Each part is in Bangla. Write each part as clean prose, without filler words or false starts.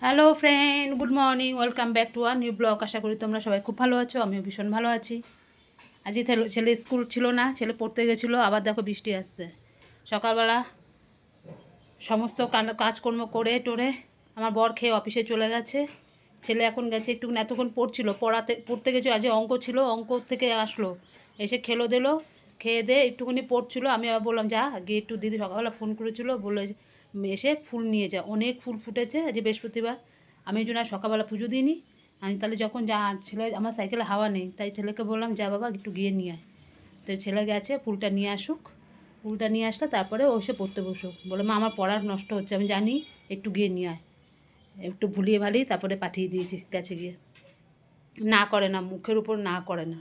Hello friend, good morning, welcome back to our new blog. আশা করি তোমরা সবাই খুব ভালো আছো, আমিও ভীষণ ভালো আছি। আজকে ছেলে স্কুল ছিল না, ছেলে পড়তে গেছিলো, আবার দেখো বৃষ্টি আসছে। সকালবেলা সমস্ত কাজকর্ম করে টোরে আমার বর খেয়ে অফিসে চলে গেছে। ছেলে এখন গেছে একটু, এতক্ষণ পড়তে গেছিলো, আজকে অঙ্ক ছিল, অঙ্ক থেকে আসলো, এসে খেলো দিলো, খেয়ে দিয়ে একটুখানি পড়ছিল। আমি আবার বললাম যা গিয়ে একটু, দিদি সকালবেলা ফোন করেছিল, বললো এসে ফুল নিয়ে যা, অনেক ফুল ফুটেছে আজকে বৃহস্পতিবার। আমি ওই জন্য সকালবেলা পুজো দিইনি। আমি তাহলে যখন যা ছেলে, আমার সাইকেলে হাওয়া নেই, তাই ছেলেকে বললাম যা বাবা একটু গিয়ে নিয়ে আয়। তো ছেলে গেছে, ফুলটা নিয়ে আসুক, ফুলটা নিয়ে আসলে তারপরে ও এসে পড়তে বসুক। বলে মা আমার পড়ার নষ্ট হচ্ছে, আমি জানি, একটু গিয়ে নিয়ে আয়। একটু ভুলিয়ে ভালিয়ে তারপরে পাঠিয়ে দিয়েছি, গেছে গিয়ে। না করে না, মুখের উপর না করে না,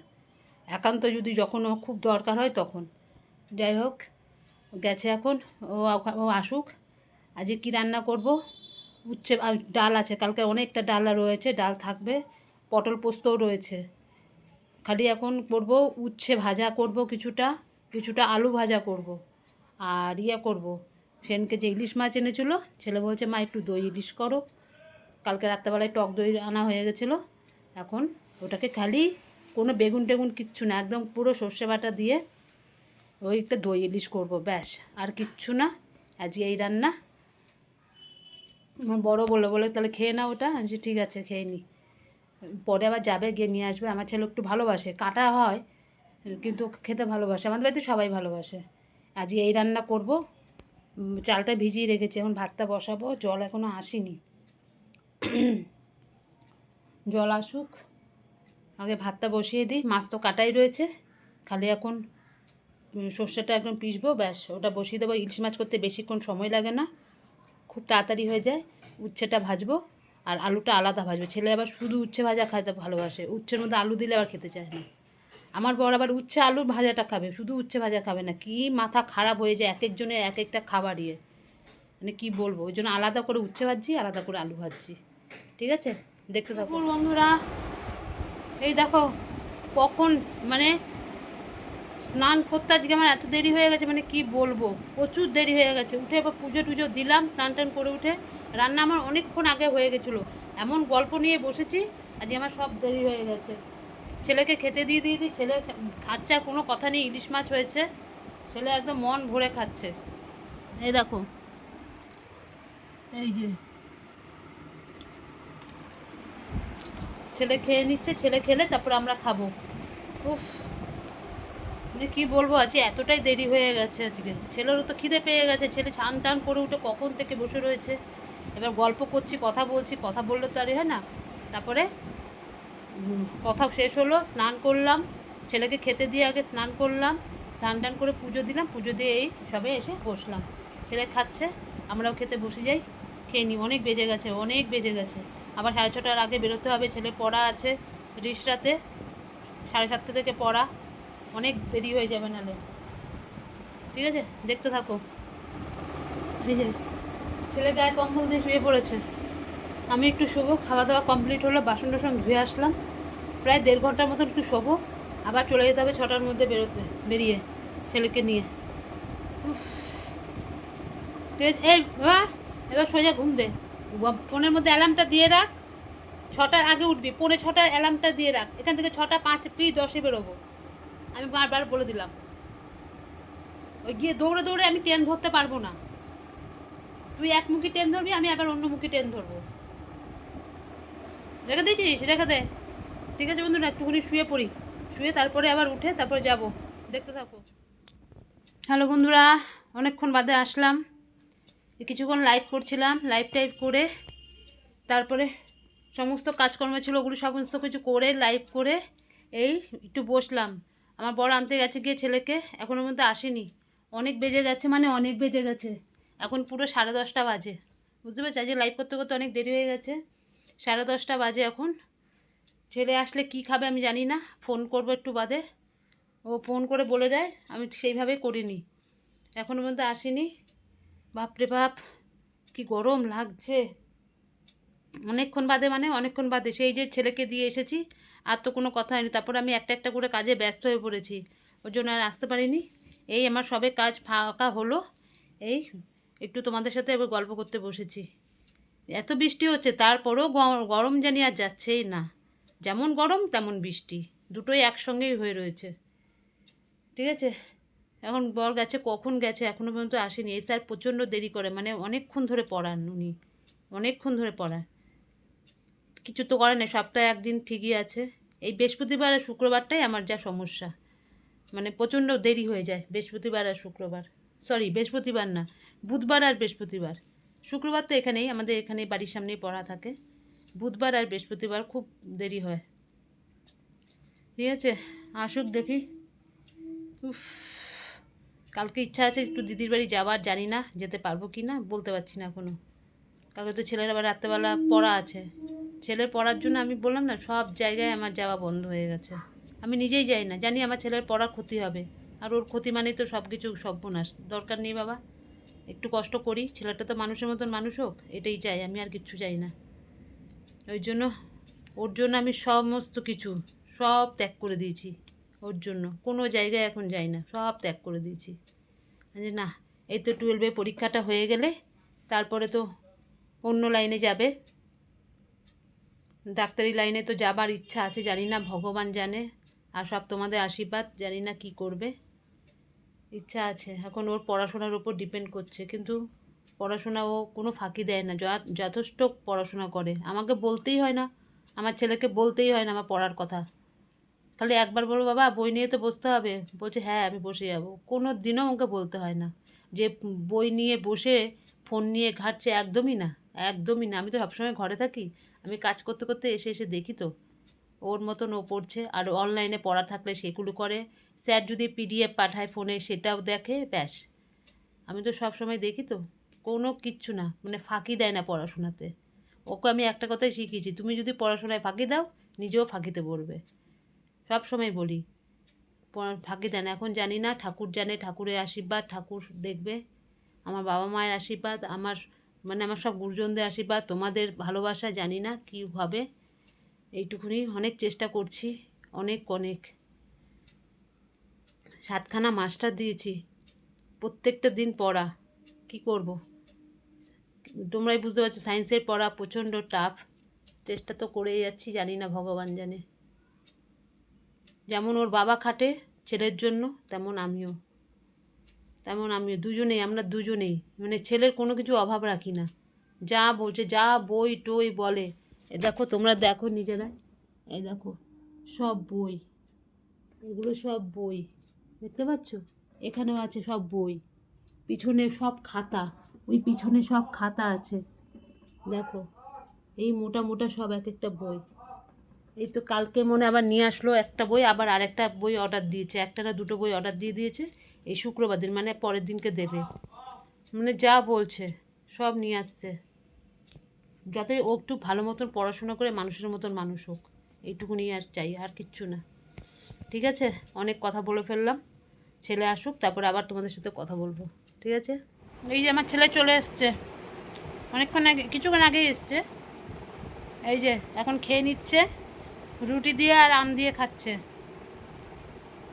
একান্ত যদি যখন ও খুব দরকার হয় তখন। যাই হোক, গেছে এখন, ও আসুক। আজকে কী রান্না করব, উচ্ছে ডাল আছে, কালকে অনেকটা ডাল রয়েছে, ডাল থাকবে, পটল পোস্তও রয়েছে। খালি এখন করব উচ্ছে ভাজা করব, কিছুটা কিছুটা আলু ভাজা করব, আর করব, সেনকে যে ইলিশ মাছ এনেছিল, ছেলে বলছে মা একটু দই ইলিশ করো। কালকে রাত্রেবেলায় টক দই আনা হয়ে গেছিলো। এখন ওটাকে খালি, কোনো বেগুন টেগুন কিচ্ছু না, একদম পুরো সর্ষে বাটা দিয়ে ওই একটা দই ইলিশ করবো, ব্যাস, আর কিচ্ছু না। আজকে এই রান্না। আমার বড় বলে তাহলে খেয়ে না ওটা, আমি ঠিক আছে খেয়ে নি, পরে আবার যাবে গিয়ে নিয়ে আসবে। আমার ছেলে একটু ভালোবাসে, কাটা হয় কিন্তু খেতে ভালোবাসে, আমাদের বাড়িতে সবাই ভালোবাসে। আজকে এই রান্না করব। চালটা ভিজিয়ে রেখেছি, এখন ভাতটা বসাবো, জল এখনও আসেনি, জল আসুক, আগে ভাতটা বসিয়ে দিই। মাছ তো কাটাই রয়েছে, খালি এখন সর্ষেটা এখন পিসবো, ব্যাস ওটা বসিয়ে দেবো। ইলিশ মাছ করতে বেশিক্ষণ সময় লাগে না, খুব তাড়াতাড়ি হয়ে যায়। উচ্ছেটা ভাজবো আর আলুটা আলাদা ভাজবো। ছেলে আবার শুধু উচ্ছে ভাজা খাইতে ভালোবাসে, উচ্ছের মধ্যে আলু দিলে আবার খেতে চায় না। আমার বর আবার উচ্ছে আলুর ভাজাটা খাবে, শুধু উচ্ছে ভাজা খাবে না। কি মাথা খারাপ হয়ে যায় এক একজনের এক একটা খাবার ইয়ে, মানে কী বলবো। ওই জন্য আলাদা করে উচ্ছে ভাজছি, আলাদা করে আলু ভাজছি। ঠিক আছে, দেখতে থাকো বন্ধুরা। এই দেখো কখন, মানে স্নান করতে আজকে আমার এত দেরি হয়ে গেছে, মানে কি বলবো, প্রচুর দেরি হয়ে গেছে। উঠে এবার পুজো টুজো দিলাম, স্নান টান করে উঠে রান্না আমার অনেকক্ষণ আগে হয়ে গেছিলো। এমন গল্প নিয়ে বসেছি, আজকে আমার সব দেরি হয়ে গেছে। ছেলেকে খেতে দিয়ে দিয়েছি, ছেলে খাচ্ছে, আর কোনো কথা নেই। ইলিশ মাছ হয়েছে, ছেলে একদম মন ভরে খাচ্ছে। এই দেখো, এই যে ছেলে খেয়ে নিচ্ছে, ছেলে খেলে তারপর আমরা খাবো। উফ, মানে কী বলবো, আজকে এতটাই দেরি হয়ে গেছে। আজকে ছেলেরও তো খিদে পেয়ে গেছে, ছেলে ছান টান করে উঠে কখন থেকে বসে রয়েছে। এবার গল্প করছি, কথা বলছি, কথা বললে তো আর হয় না। তারপরে কথা শেষ হলো, স্নান করলাম, ছেলেকে খেতে দিয়ে আগে স্নান করলাম, স্নান টান করে পুজো দিলাম, পুজো দিয়ে এই সবে এসে বসলাম। ছেলে খাচ্ছে, আমরাও খেতে বসে যাই, খেয়ে নিই। অনেক বেজে গেছে, অনেক বেজে গেছে। আবার 6:30টার আগে বেরোতে হবে, ছেলে পড়া আছে রিসরাতে, 7:30 থেকে পড়া, অনেক দেরি হয়ে যাবে নাহলে। ঠিক আছে, দেখতে থাকো। এই যে ছেলে গায়ে কম্বল দিয়ে শুয়ে পড়েছে, আমি একটু শোবো। খাওয়া দাওয়া কমপ্লিট হলো, বাসন টাসন ধুয়ে আসলাম, প্রায় 1.5 ঘন্টার মতো একটু শোবো, আবার চলে যেতে হবে 6টার মধ্যে বেরিয়ে ছেলেকে নিয়ে। ঠিক আছে, এই বাবা এবার সোজা ঘুম দে, ফোনের মধ্যে অ্যালার্মটা দিয়ে রাখ, 6টার আগে উঠবি, 6:45 অ্যালার্মটা দিয়ে রাখ। এখান থেকে 6:05 বেরোবো, আমি বারবার বলে দিলাম। ওই গিয়ে দৌড়ে দৌড়ে আমি ট্রেন ধরতে পারবো না, তুই একমুখী ট্রেন ধরবি, আমি আবার অন্যমুখী ট্রেন ধরবো। রেখে দিয়েছিস, রেখে দে। ঠিক আছে বন্ধুরা, একটুখানি শুয়ে পড়ি, শুয়ে তারপরে আবার উঠে তারপরে যাব, দেখতে থাকো। হ্যালো বন্ধুরা, অনেকক্ষণ বাদে আসলাম, কিছুক্ষণ লাইভ করছিলাম, লাইভ টাইভ করে তারপরে সমস্ত কাজকর্ম ছিল ওগুলো সমস্ত কিছু করে লাইভ করে এই একটু বসলাম। আমার বড় আনতে গেছে গিয়ে ছেলেকে, এখনের মধ্যে আসেনি, অনেক বেজে গেছে, মানে অনেক বেজে গেছে, এখন পুরো 10:30 বাজে। বুঝতে পারছি, আজকে লাইভ করতে করতে অনেক দেরি হয়ে গেছে, 10:30 বাজে এখন। ছেলে আসলে কি খাবে আমি জানি না, ফোন করবো একটু বাদে, ও ফোন করে বলে দেয়, আমি সেইভাবে করিনি, এখনের মধ্যে আসেনি। বাপরে বাপ, কি গরম লাগছে। অনেকক্ষণ বাদে, মানে অনেকক্ষণ বাদে, সেই যে ছেলেকে দিয়ে এসেছি, আর তো কোনো কথা হয়নি। তারপর আমি একটা একটা করে কাজে ব্যস্ত হয়ে পড়েছি, ওর জন্য আর আসতে পারিনি। এই আমার সবে কাজ ফাঁকা হলো, এই একটু তোমাদের সাথে এবার গল্প করতে বসেছি। এত বৃষ্টি হচ্ছে তারপরেও গরম জানি আর যাচ্ছেই না। যেমন গরম তেমন বৃষ্টি, দুটোই একসঙ্গেই হয়ে রয়েছে। ঠিক আছে, এখন বর গেছে, কখন গেছে এখনও পর্যন্ত আসেনি। এই স্যার প্রচণ্ড দেরি করে, মানে অনেকক্ষণ ধরে পড়ান উনি, অনেকক্ষণ ধরে পড়ান। কিছু তো করে না, সপ্তাহে একদিন ঠিকই আছে। এই বৃহস্পতিবার আর শুক্রবারটাই আমার যা সমস্যা, মানে প্রচণ্ড দেরি হয়ে যায় বৃহস্পতিবার আর শুক্রবার। সরি, বৃহস্পতিবার না, বুধবার আর বৃহস্পতিবার। শুক্রবার তো এখানেই আমাদের এখানে বাড়ির সামনেই পড়া থাকে। বুধবার আর বৃহস্পতিবার খুব দেরি হয়। ঠিক আছে, আসুক দেখি। উফ, কালকে ইচ্ছা আছে একটু দিদির বাড়ি যাওয়ার, জানি না যেতে পারবো কি না, বলতে পারছি না এখনও। কালকে তো ছেলের আবার রাত্রেবেলা পড়া আছে। ছেলের পড়ার জন্য আমি বললাম না, সব জায়গায় আমার যাওয়া বন্ধ হয়ে গেছে। আমি নিজেই যাই না, জানি আমার ছেলের পড়ার ক্ষতি হবে, আর ওর ক্ষতি মানেই তো সব কিছু সর্বনাশ। দরকার নেই বাবা, একটু কষ্ট করি, ছেলেটা তো মানুষের মতন মানুষ হোক, এটাই চাই আমি, আর কিচ্ছু চাই না। ওই জন্য ওর জন্য আমি সমস্ত কিছু সব ত্যাগ করে দিয়েছি। ওর জন্য কোনো জায়গায় এখন যাই না, সব ত্যাগ করে দিয়েছি। যে না, এই তো 12-এ পরীক্ষাটা হয়ে গেলে তারপরে তো অন্য লাইনে যাবে, ডাক্তারি লাইনে তো যাবার ইচ্ছা আছে, জানি না ভগবান জানে, আর সব তোমাদের আশীর্বাদ, জানি না কি করবে। ইচ্ছা আছে, এখন ওর পড়াশোনার উপর ডিপেন্ড করছে, কিন্তু পড়াশোনা ও কোনো ফাঁকি দেয় না, যথেষ্ট পড়াশোনা করে। আমাকে বলতেই হয় না, আমার ছেলেকে বলতেই হয় না আমার পড়ার কথা। খালি একবার বলবো বাবা বই নিয়ে তো বসতে হবে, বলছে হ্যাঁ আমি বসে যাবো। কোনো দিনও আমাকে বলতে হয় না যে বই নিয়ে বসে ফোন নিয়ে ঘাঁটছে, একদমই না, একদমই না। আমি তো সবসময় ঘরে থাকি, আমি কাজ করতে করতে এসে এসে দেখি তো ওর মতন ও পড়ছে। আর অনলাইনে পড়া থাকলে সেগুলো করে, স্যার যদি পিডিএফ পাঠায় ফোনে সেটাও দেখে, ব্যাস। আমি তো সব সময় দেখি তো, কোনো কিচ্ছু না, মানে ফাঁকি দেয় না পড়াশোনাতে। ওকে আমি একটা কথাই শিখিয়েছি, তুমি যদি পড়াশোনায় ফাঁকি দাও নিজেও ফাঁকিতে পড়বে। সব সময় বলি, ফাঁকি দেন। এখন জানি না, ঠাকুর জানে, ঠাকুরের আশীর্বাদ, ঠাকুর দেখবে, আমার বাবা মায়ের আশীর্বাদ, আমার মানে আমার সব গুরুজনদের আশীর্বাদ, তোমাদের ভালোবাসা, জানি না কী হবে। এইটুকুনি অনেক চেষ্টা করছি, অনেক অনেক। 7খানা মাস্টার দিয়েছি, প্রত্যেকটা দিন পড়া, কি করব তোমরাই বুঝতে পারছো, সায়েন্সের পড়া প্রচণ্ড টাফ। চেষ্টা তো করেই যাচ্ছি, জানি না ভগবান জানে। যেমন ওর বাবা খাটে ছেলের জন্য, তেমন আমিও দুজনেই, আমরা দুজনেই, মানে ছেলের কোনো কিছু অভাব রাখি না। যা বলছে, যা বই টই বলে, এ দেখো তোমরা দেখো নিজেরা, এই দেখো সব বই, এগুলো সব বই, দেখতে পাচ্ছ, এখানেও আছে সব বই, পিছনে সব খাতা, ওই পিছনে সব খাতা আছে, দেখো এই মোটা মোটা সব এক একটা বই। এই তো কালকে মনে আবার নিয়ে আসলো একটা বই, আবার আরেকটা বই অর্ডার দিয়েছে, একটা না দুটো বই অর্ডার দিয়ে দিয়েছে। এই শুক্রবার দিন মানে পরের দিনকে দেবে, মানে যা বলছে সব নিয়ে আসছে, যাতে ও একটু ভালো মতন পড়াশোনা করে মানুষের মতন মানুষ হোক, এইটুকুনি আর চাই, আর কিচ্ছু না। ঠিক আছে, অনেক কথা বলে ফেললাম, ছেলে আসুক তারপরে আবার তোমাদের সাথে কথা বলবো। ঠিক আছে, এই যে আমার ছেলে চলে এসছে, অনেকক্ষণ আগে, কিছুক্ষণ আগেই এসছে। এই যে এখন খেয়ে নিচ্ছে, রুটি দিয়ে আর আম দিয়ে খাচ্ছে,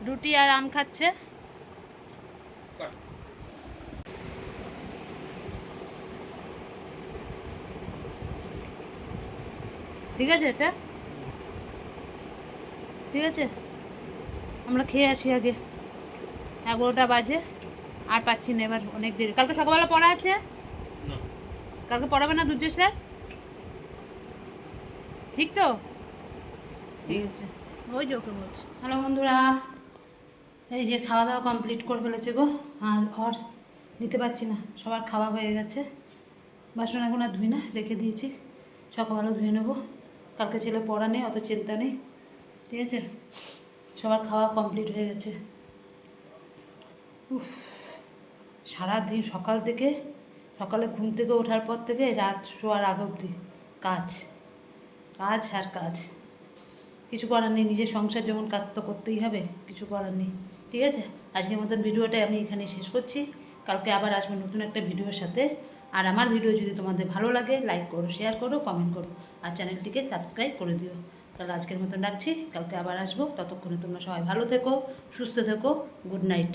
রুটি আর আম খাচ্ছে। ঠিক আছে, এটা ঠিক আছে, আমরা খেয়ে আসি আগে, 11টা বাজে, আর পাচ্ছি না, এবার অনেক দেরি। কালকে সকালবেলা পড়া আছে, কালকে পড়াবে না দুর্জয় স্যার? ঠিক তো, ঠিক আছে, ওই যে ওকে বলছি। হ্যালো বন্ধুরা, এই যে খাওয়া দাওয়া কমপ্লিট করে ফেলেছে গো, আর ঘর নিতে পারছি না, সবার খাওয়া হয়ে গেছে। বাসন এখন আর ধুই না, রেখে দিয়েছি, সকালবেলা ধুয়ে নেবো, কালকে ছেলে পড়া নেই, অত চিন্তা নেই। ঠিক আছে, সবার খাওয়া কমপ্লিট হয়ে গেছে। উফ, সারাদিন সকাল থেকে, সকালে ঘুম থেকে ওঠার পর থেকে রাত শোয়ার আগে অবধি কাজ, কাজ আর কাজ, কিছু করার নেই। নিজের সংসার যেমন, কাজ তো করতেই হবে, কিছু করার নেই। ঠিক আছে, আজকের মতন ভিডিওটা আমি এখানে শেষ করছি, কালকে আবার আসবো নতুন একটা ভিডিওর সাথে। আর আমার ভিডিও যদি তোমাদের ভালো লাগে, লাইক করো, শেয়ার করো, কমেন্ট করো, আর চ্যানেলটিকে সাবস্ক্রাইব করে দিও। তাহলে আজকের মতন রাখছি, কালকে আবার আসবো, ততক্ষণে তোমরা সবাই ভালো থেকো, সুস্থ থেকো, গুড নাইট।